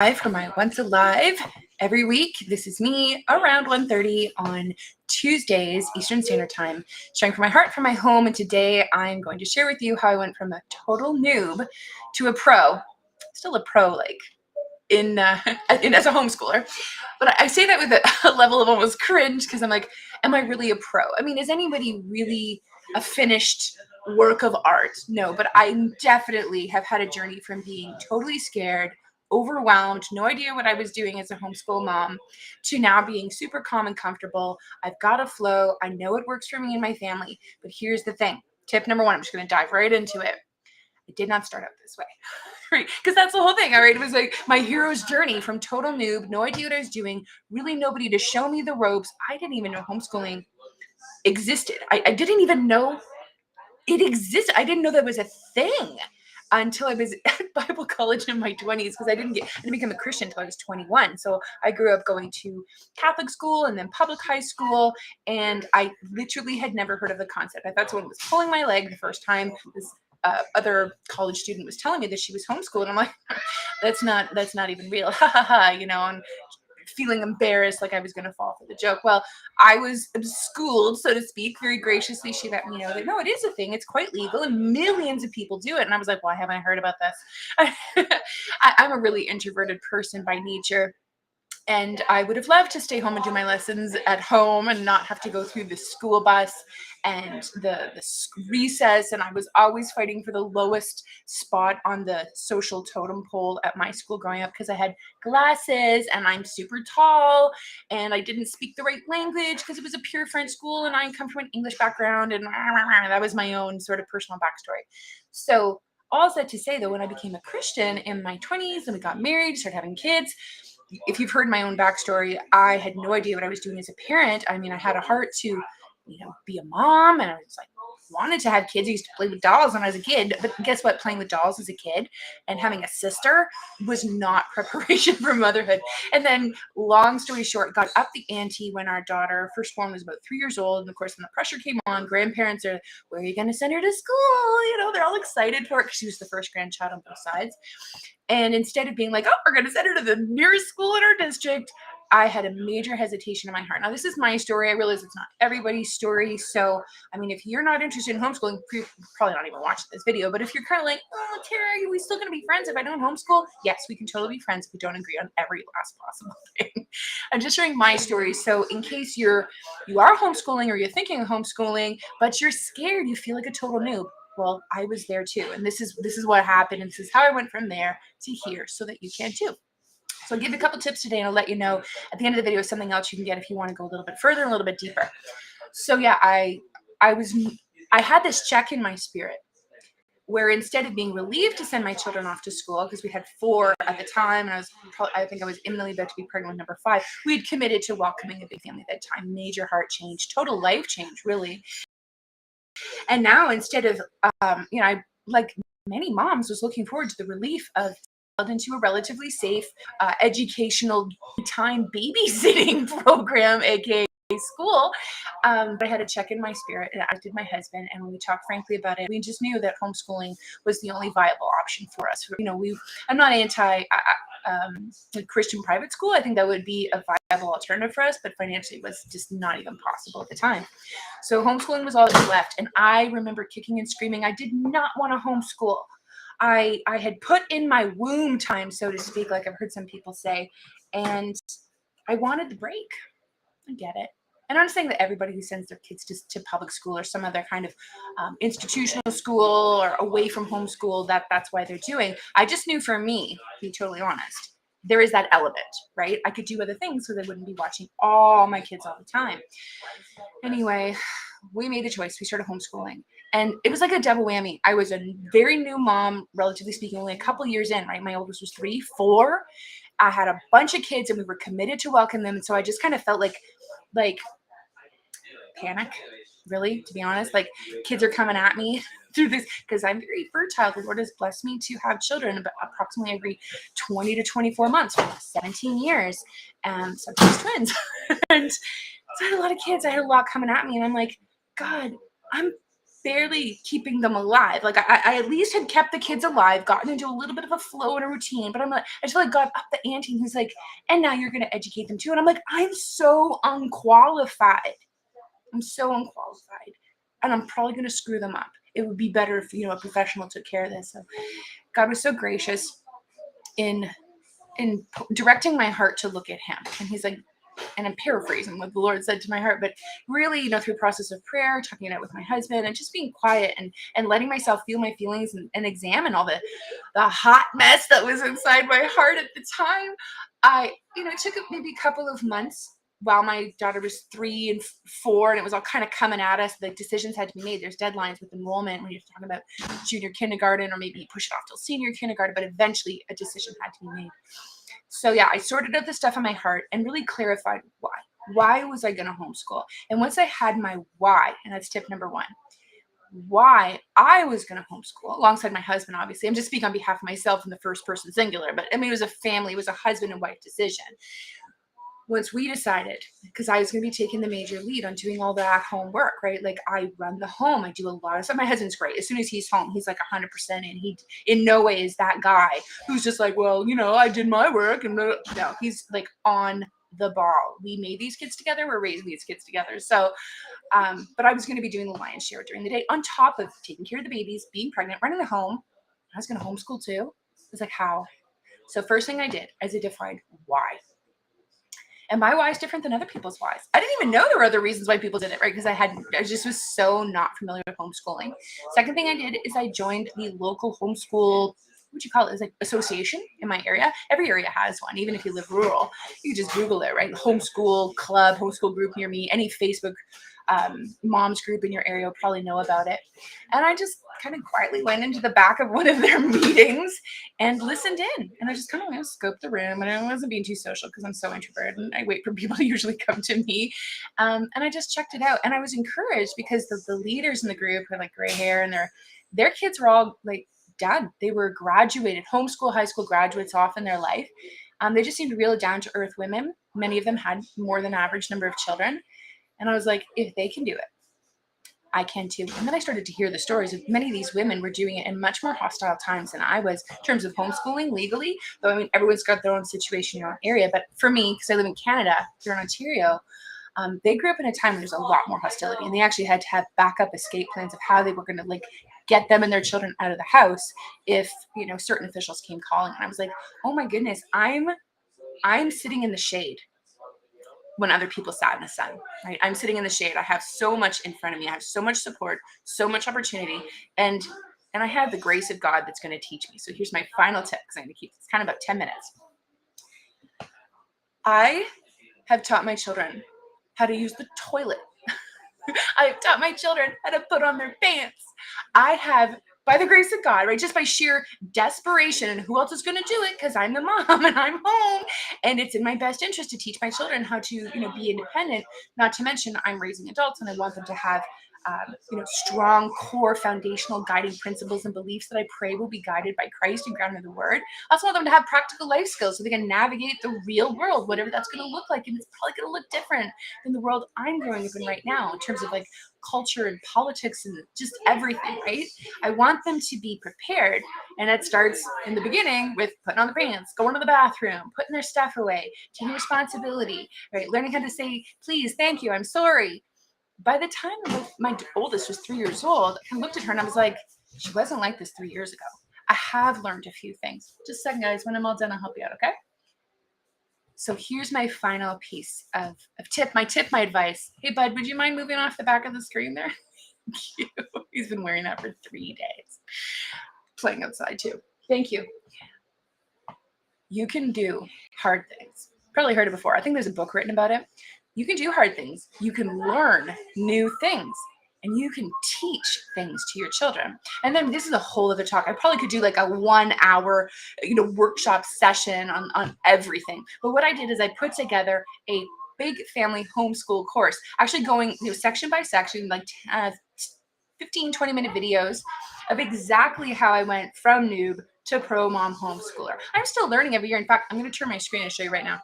For my Once Alive every week. This is me around 1:30 on Tuesdays, Eastern Standard Time, sharing from my heart, from my home. And today I'm going to share with you how I went from a total noob to a pro, still a pro, like as a homeschooler. But I say that with a level of almost cringe because I'm like, am I really a pro? I mean, is anybody really a finished work of art? No, but I definitely have had a journey from being totally scared, overwhelmed, no idea what I was doing as a homeschool mom, to now being super calm and comfortable. I've got a flow. I know it works for me and my family. But here's the thing. Tip number one, I'm just going to dive right into it. It did not start out this way. Right? Because that's the whole thing. All right. It was like my hero's journey from total noob, no idea what I was doing, really nobody to show me the ropes. I didn't even know homeschooling existed. I didn't even know it existed. I didn't know that was a thing until I was at Bible college in my 20s, because I didn't become a Christian until I was 21. So I grew up going to Catholic school and then public high school, and I literally had never heard of the concept. I thought someone was pulling my leg the first time. This other college student was telling me that she was homeschooled, and I'm like, that's not even real. Ha ha ha, and feeling embarrassed, like I was going to fall for the joke. Well, I was schooled, so to speak, very graciously. She let me know that no, it is a thing. It's quite legal and millions of people do it. And I was like, why haven't I heard about this? I'm a really introverted person by nature. And I would have loved to stay home and do my lessons at home and not have to go through the school bus and the recess. And I was always fighting for the lowest spot on the social totem pole at my school growing up, because I had glasses and I'm super tall and I didn't speak the right language because it was a pure French school and I come from an English background, and that was my own sort of personal backstory. So all that to say, though, when I became a Christian in my 20s and we got married, started having kids, if you've heard my own backstory, I had no idea what I was doing as a parent. I mean, I had a heart to, be a mom, and I was like, wanted to have kids. I used to play with dolls when I was a kid, but guess what? Playing with dolls as a kid and having a sister was not preparation for motherhood. And then, long story short, got up the ante when our daughter, firstborn, was about 3 years old. And of course, when the pressure came on, grandparents are, where are you going to send her to school? They're all excited for it because she was the first grandchild on both sides. And instead of being like, oh, we're going to send her to the nearest school in our district, I had a major hesitation in my heart. Now, this is my story. I realize it's not everybody's story. So, I mean, if you're not interested in homeschooling, you're probably not even watching this video. But if you're kind of like, oh, Tara, are we still going to be friends if I don't homeschool? Yes, we can totally be friends if we don't agree on every last possible thing. I'm just sharing my story. So in case you are homeschooling or you're thinking of homeschooling, but you're scared, you feel like a total noob. Well, I was there too. And this is what happened. And this is how I went from there to here, so that you can too. So I'll give you a couple tips today, and I'll let you know at the end of the video something else you can get if you want to go a little bit further, a little bit deeper. So yeah, I had this check in my spirit where, instead of being relieved to send my children off to school, because we had 4 at the time, and I think I was imminently about to be pregnant with number 5, we had committed to welcoming a big family at that time. Major heart change, total life change, really. And now, instead of, I, like many moms, was looking forward to the relief of into a relatively safe educational time babysitting program, aka school. But I had to check in my spirit, and I did my husband, and when we talked frankly about it, we just knew that homeschooling was the only viable option for us. I'm not anti Christian private school. I think that would be a viable alternative for us, but financially it was just not even possible at the time. So homeschooling was all that was left, and I remember kicking and screaming. I did not want to homeschool. I had put in my womb time, so to speak, like I've heard some people say, and I wanted the break. I get it. And I'm not saying that everybody who sends their kids to public school or some other kind of institutional school or away from homeschool, that's why they're doing. I just knew, for me, to be totally honest, there is that element, right? I could do other things so they wouldn't be watching all my kids all the time. Anyway, we made the choice. We started homeschooling. And it was like a double whammy. I was a very new mom, relatively speaking, only a couple years in, right? My oldest was 3, 4. I had a bunch of kids, and we were committed to welcome them. And so I just kind of felt like panic, really, to be honest. Like, kids are coming at me through this, because I'm very fertile. The Lord has blessed me to have children approximately every 20 to 24 months for 17 years, and sometimes twins. And so I had a lot of kids. I had a lot coming at me, and I'm like, God, I'm barely keeping them alive. Like I at least had kept the kids alive, gotten into a little bit of a flow and a routine, but I'm like, I just like got up the ante, and he's like, and now you're going to educate them too. And I'm like, I'm so unqualified. I'm so unqualified, and I'm probably going to screw them up. It would be better if, a professional took care of this. So God was so gracious in directing my heart to look at him. And he's like, and I'm paraphrasing what the Lord said to my heart, but really, through a process of prayer, talking it out with my husband, and just being quiet and letting myself feel my feelings and examine all the hot mess that was inside my heart at the time. It took maybe a couple of months while my daughter was 3 and 4, and it was all kind of coming at us. The decisions had to be made. There's deadlines with enrollment when you're talking about junior kindergarten, or maybe you push it off till senior kindergarten, but eventually a decision had to be made. So yeah, I sorted out the stuff in my heart and really clarified why. Why was I going to homeschool? And once I had my why, and that's tip number 1, why I was going to homeschool alongside my husband, obviously. I'm just speaking on behalf of myself in the first person singular, but it was a family, it was a husband and wife decision. Once we decided, because I was going to be taking the major lead on doing all the at-home work, right? Like I run the home, I do a lot of stuff. My husband's great. As soon as he's home, he's like 100%, and he in no way is that guy who's just like, well, I did my work, and no, he's like on the ball. We made these kids together. We're raising these kids together. So, but I was going to be doing the lion's share during the day on top of taking care of the babies, being pregnant, running the home. I was going to homeschool too. I was like, how? So first thing I did is I defined why. And my why is different than other people's whys. I didn't even know there were other reasons why people did it, right? Because I just was so not familiar with homeschooling. Second thing I did is I joined the local homeschool, what you call it, is like association in my area. Every area has one, even if you live rural. You can just Google it, right? Homeschool club, homeschool group near me, any Facebook mom's group in your area will probably know about it. And I just kind of quietly went into the back of one of their meetings and listened in. And I just kind of scoped the room, and I wasn't being too social because I'm so introverted and I wait for people to usually come to me. And I just checked it out, and I was encouraged because the leaders in the group had like gray hair, and their kids were all like done. They were graduated, homeschool, high school graduates off in their life. They just seemed real down to earth women. Many of them had more than average number of children. And I was like, if they can do it, I can too. And then I started to hear the stories of many of these women were doing it in much more hostile times than I was in terms of homeschooling legally. Though, everyone's got their own situation in your own area. But for me, because I live in Canada, here in Ontario, they grew up in a time when there's a lot more hostility. And they actually had to have backup escape plans of how they were going to get them and their children out of the house if, certain officials came calling. And I was like, oh my goodness, I'm sitting in the shade when other people sat in the sun, right? I'm sitting in the shade. I have so much in front of me. I have so much support, so much opportunity, and I have the grace of God that's going to teach me. So here's my final tip, because I'm going to keep this kind of about 10 minutes. I have taught my children how to use the toilet. I have taught my children how to put on their pants. I have, by the grace of God, right, just by sheer desperation, and who else is going to do it? Because I'm the mom and I'm home, and it's in my best interest to teach my children how to, be independent. Not to mention, I'm raising adults, and I want them to have, strong core foundational guiding principles and beliefs that I pray will be guided by Christ and grounded in the Word. I also want them to have practical life skills so they can navigate the real world, whatever that's going to look like, and it's probably going to look different than the world I'm growing up in right now in terms of culture and politics and just everything, right? I want them to be prepared, and that starts in the beginning with putting on the pants, going to the bathroom, putting their stuff away, taking responsibility, right? Learning how to say, please, thank you, I'm sorry. By the time my oldest was 3 years old, I looked at her and I was like, she wasn't like this 3 years ago. I have learned a few things. Just a second, guys. When I'm all done, I'll help you out, okay? So here's my final piece of tip, my advice. Hey, bud, would you mind moving off the back of the screen there? Thank you. He's been wearing that for 3 days. Playing outside too. Thank you. You can do hard things. Probably heard it before. I think there's a book written about it. You can do hard things. You can learn new things. And you can teach things to your children. And then this is a whole other talk. I probably could do a 1 hour, workshop session on everything. But what I did is I put together a big family homeschool course, actually going section by section, 15, 20-minute videos of exactly how I went from noob to pro mom homeschooler. I'm still learning every year. In fact, I'm going to turn my screen and show you right now.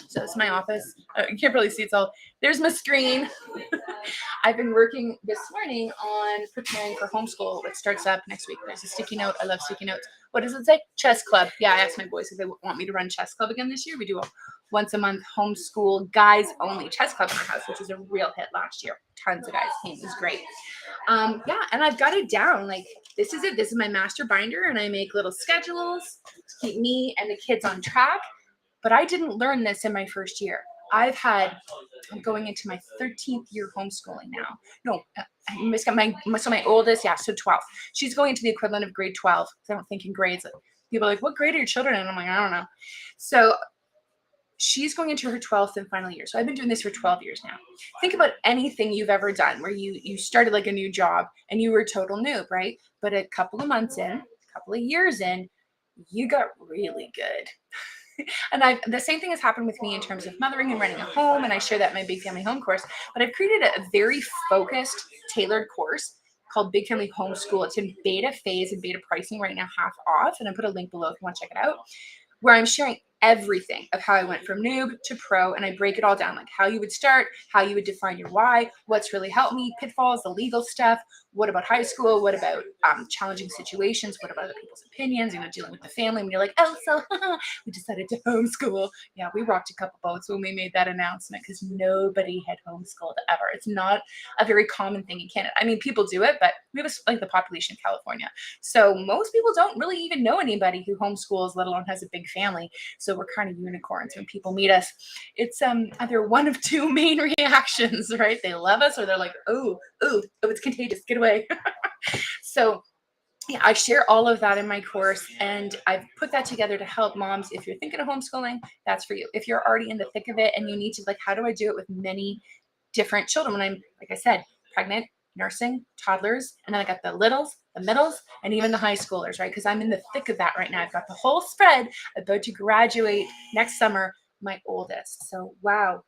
So it's my office. You can't really see it's all. There's my screen. I've been working this morning on preparing for homeschool, which starts up next week. There's a sticky note. I love sticky notes. What does it say? Chess club. Yeah, I asked my boys if they want me to run chess club again this year. We do a once a month homeschool guys only chess club in our house, which was a real hit last year. Tons of guys came. It was great. Yeah, and I've got it down. Like, this is it. This is my master binder, and I make little schedules to keep me and the kids on track. But I didn't learn this in my first year. I'm going into my 13th year homeschooling now. No, my oldest, yeah, so 12. She's going into the equivalent of grade 12. I don't think in grades. People are like, what grade are your children in? I'm like, I don't know. So she's going into her 12th and final year. So I've been doing this for 12 years now. Think about anything you've ever done where you started like a new job and you were a total noob, right? But a couple of months in, a couple of years in, you got really good. And the same thing has happened with me in terms of mothering and running a home, and I share that in my Big Family Home course. But I've created a very focused, tailored course called Big Family Homeschool. It's in beta phase and beta pricing right now, half off, and I put a link below if you want to check it out, where I'm sharing everything of how I went from noob to pro, and I break it all down, like how you would start, how you would define your why, what's really helped me, pitfalls, the legal stuff, what about high school, what about challenging situations, what about other people's opinions, dealing with the family when you're like, oh, so we decided to homeschool. Yeah, we rocked a couple boats when we made that announcement because nobody had homeschooled ever. It's not a very common thing in Canada. I mean, people do it, but we have like the population of California. So most people don't really even know anybody who homeschools, let alone has a big family. So we're kind of unicorns when people meet us. It's either one of two main reactions, right? They love us or they're like, oh, it's contagious. Get away. So yeah, I share all of that in my course, and I've put that together to help moms. If you're thinking of homeschooling, that's for you. If you're already in the thick of it and you need to, like, how do I do it with many different children when I'm, like I said, pregnant, nursing, toddlers, and then I got the littles, the middles, and even the high schoolers, right? Because I'm in the thick of that right now. I've got the whole spread about to graduate next summer, my oldest. So wow,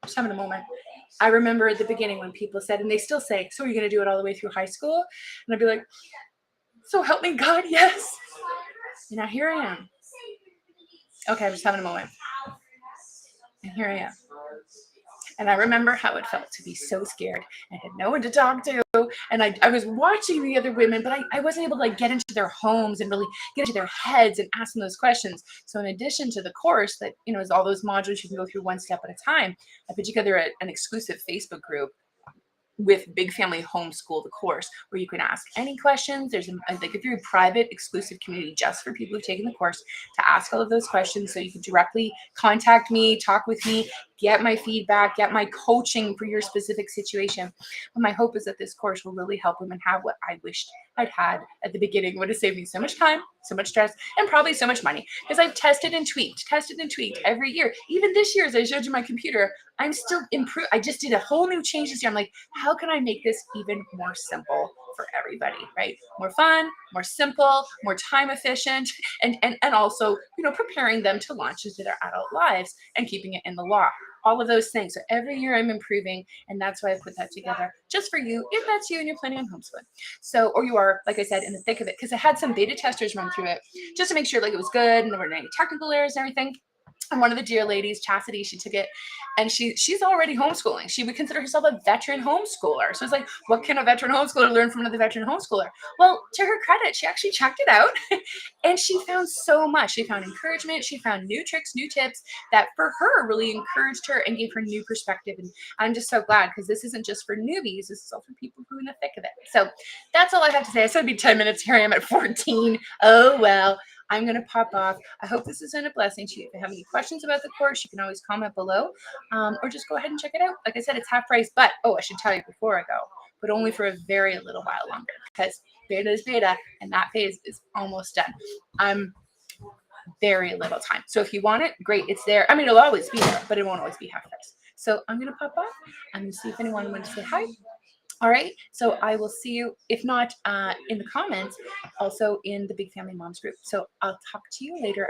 just having a moment. I remember at the beginning when people said, and they still say, so are you going to do it all the way through high school? And I'd be like, so help me God, yes. And now here I am. Okay, I'm just having a moment. And here I am. And I remember how it felt to be so scared and had no one to talk to. And I was watching the other women, but I wasn't able to like get into their homes and really get into their heads and ask them those questions. So in addition to the course that, is all those modules you can go through one step at a time, I put together an exclusive Facebook group with Big Family Homeschool, the course, where you can ask any questions. There's like a very private, exclusive community just for people who've taken the course to ask all of those questions. So you can directly contact me, talk with me, get my feedback, get my coaching for your specific situation. But my hope is that this course will really help women have what I wished I'd had at the beginning. Would have saved me so much time, so much stress, and probably so much money, because I've tested and tweaked every year. Even this year, as I showed you my computer, I'm still improved. I just did a whole new change this year. I'm like, how can I make this even more simple for everybody, right? More fun, more simple, more time efficient, and also, preparing them to launch into their adult lives and keeping it in the law. All of those things. So every year I'm improving, and that's why I put that together just for you, if that's you and you're planning on homeschooling. So, or you are, like I said, in the thick of it, because I had some beta testers run through it just to make sure like it was good and there weren't any technical errors and everything. And one of the dear ladies, Chastity, she took it, and she's already homeschooling. She would consider herself a veteran homeschooler. So it's like, what can a veteran homeschooler learn from another veteran homeschooler? Well, to her credit, she actually checked it out, and she found so much. She found encouragement. She found new tricks, new tips that for her really encouraged her and gave her new perspective. And I'm just so glad, because this isn't just for newbies. This is all for people who are in the thick of it. So that's all I have to say. I said it'd be 10 minutes. Here I am at 14. Oh, well. I'm going to pop off. I hope this has been a blessing to you. If you have any questions about the course, you can always comment below, or just go ahead and check it out. Like I said, it's half price, but, I should tell you before I go, but only for a very little while longer, because beta is beta, and that phase is almost done. I'm very little time. So if you want it, great, it's there. I mean, it'll always be there, but it won't always be half price. So I'm going to pop off. I'm going to see if anyone wants to say hi. All right, so I will see you, if not in the comments, also in the Big Family Moms group. So I'll talk to you later.